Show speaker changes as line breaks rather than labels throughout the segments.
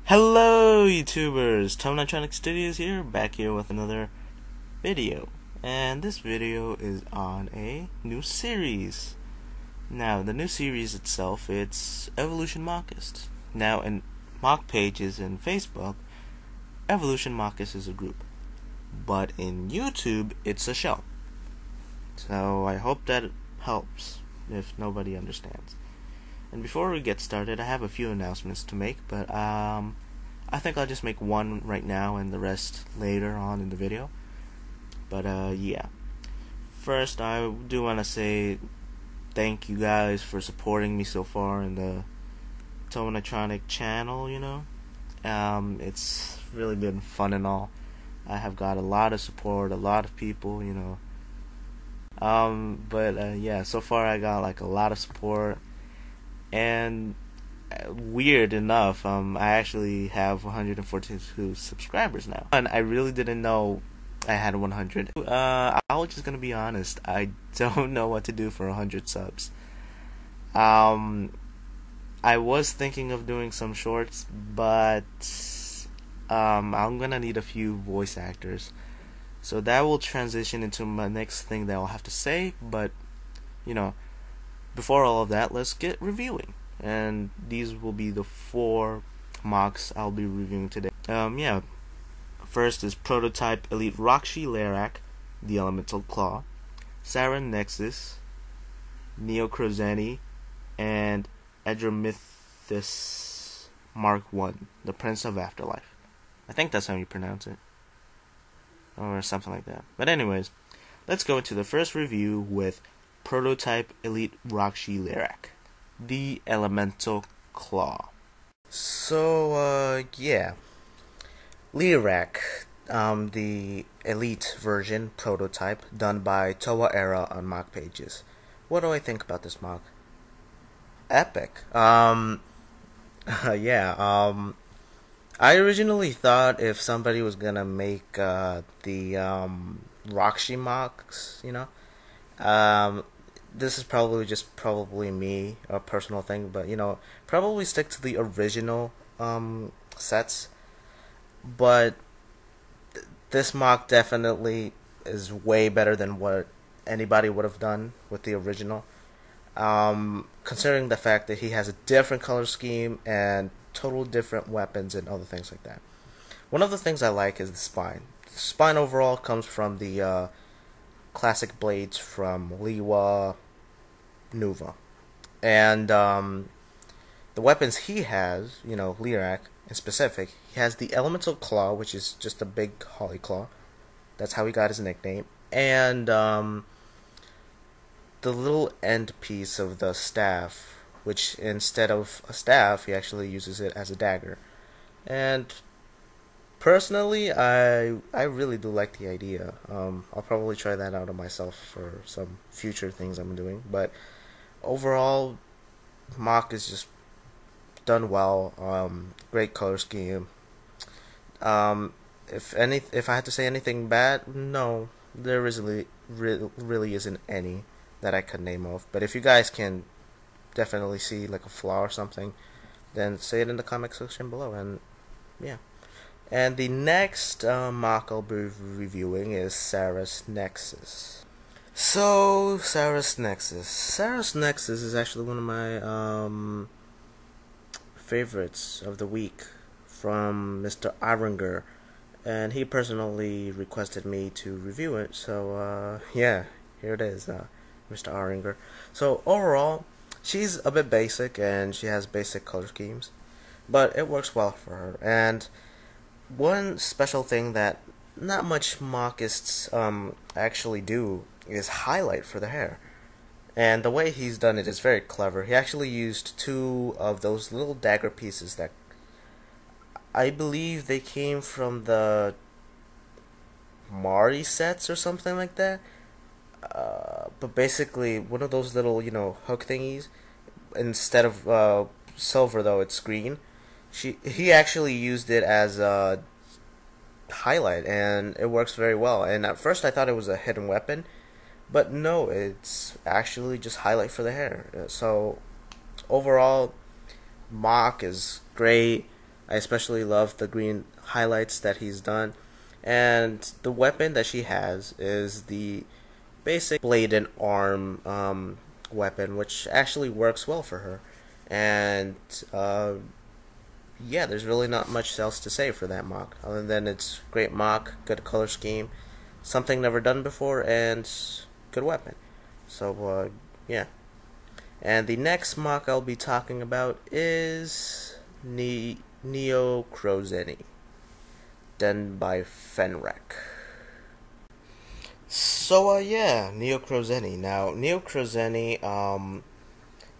Hello YouTubers, Nitronic Studios here, back here with another video. And this video is on a new series. Now, the new series itself, it's Evolution Mocist. Now, in mock pages in Facebook, Evolution Mocist is a group. But in YouTube, it's a show. So I hope that helps, if nobody understands. And before we get started, I have a few announcements to make, but I think I'll just make one right now and the rest later on in the video. But yeah. First, I do want to say thank you guys for supporting me so far in the Nitronic channel, It's really been fun and all. I have got a lot of support, a lot of people, yeah, so far I got like a lot of support. And weird enough, I actually have 142 subscribers now, and I really didn't know I had 100. I was just gonna be honest, I don't know what to do for 100 subs. I was thinking of doing some shorts, but I'm gonna need a few voice actors, so that will transition into my next thing that I'll have to say. But before all of that, let's get reviewing. And these will be the 4 mocks I'll be reviewing today. Yeah. First is Prototype Elite Roxy Larak, the Elemental Claw, Sarah Nexus, Neocrozeni, and Edromythus Mark I, the Prince of Afterlife. I think that's how you pronounce it. Or something like that. But anyways, let's go into the first review with Prototype Elite Roxy Larak, the Elemental Claw. So, yeah. Larak, the Elite version prototype done by Toa Era on mock pages. What do I think about this mock? Epic. Yeah, I originally thought if somebody was gonna make, the, Roxy mocks, this is probably me, a personal thing, but probably stick to the original sets. But this mock definitely is way better than what anybody would have done with the original. Considering the fact that he has a different color scheme and total different weapons and other things like that. One of the things I like is the spine. The spine overall comes from the classic blades from Liwa Nuva. And the weapons he has, Larak in specific, he has the Elemental Claw, which is just a big holly claw. That's how he got his nickname. And the little end piece of the staff, which instead of a staff, he actually uses it as a dagger. And personally, I really do like the idea. I'll probably try that out on myself for some future things I'm doing. But overall, mock is just done well. Great color scheme. If I had to say anything bad, no, there really isn't any that I could name of. But if you guys can definitely see like a flaw or something, then say it in the comment section below. And yeah. And the next mock I'll be reviewing is Sarah's Nexus. So, Sarah's Nexus. Sarah's Nexus is actually one of my favorites of the week from Mr. Aringer, and he personally requested me to review it. So, yeah, here it is, Mr. Aringer. So, overall, she's a bit basic, and she has basic color schemes, but it works well for her. And one special thing that not much mockists actually do is highlight for the hair. And the way he's done it is very clever. He actually used 2 of those little dagger pieces that I believe they came from the Mari sets or something like that. But basically, one of those little, hook thingies, instead of silver though, it's green. He actually used it as a highlight, and it works very well. And at first I thought it was a hidden weapon, but no, it's actually just highlight for the hair. So overall, mock is great. I especially love the green highlights that he's done. And the weapon that she has is the basic blade and arm weapon, which actually works well for her. And yeah, there's really not much else to say for that mock, other than it's great mock, good color scheme, something never done before, and good weapon. So yeah. And the next mock I'll be talking about is Neo Crozeni, done by Fenrek. So yeah, Neo Crozeni. Now Neo Crozeni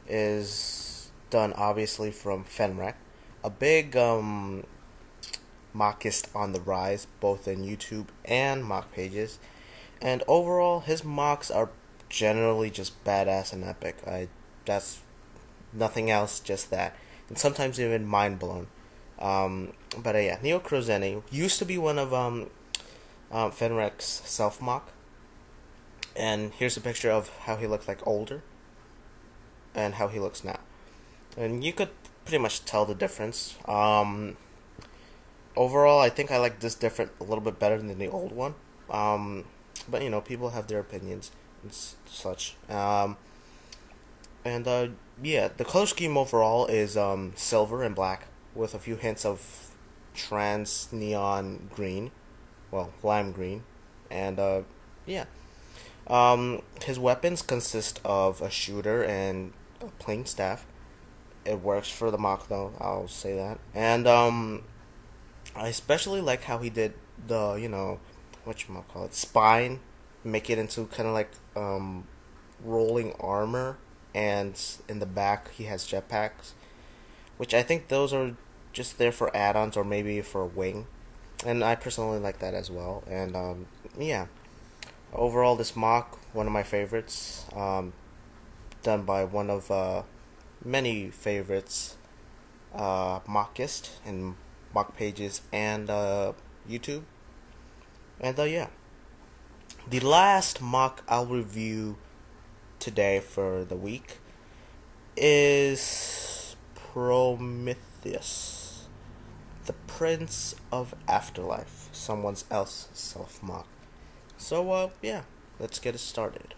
is done obviously from Fenrek, a big mockist on the rise, both in YouTube and mock pages. And overall, his mocks are generally just badass and epic. That's nothing else, just that, and sometimes even mind blown. But yeah, Neo Crozeni used to be one of Fenrek's self mock, and here's a picture of how he looked like older, and how he looks now, and you could pretty much tell the difference. Overall, I think I like this different a little bit better than the old one. But you know, people have their opinions and such. And yeah, the color scheme overall is silver and black with a few hints of trans neon green, well, lime green, and yeah. His weapons consist of a shooter and a plain staff. It works for the mock though, I'll say that. And I especially like how he did the, you know, whatchamacallit, spine, make it into kind of like rolling armor, and in the back he has jetpacks, which I think those are just there for add-ons or maybe for a wing, and I personally like that as well. And yeah, overall this mock, one of my favorites, done by one of many favorites, mockist and mock pages and YouTube. And yeah, the last mock I'll review today for the week is Prometheus, the Prince of Afterlife, someone else's self mock. So yeah, let's get it started.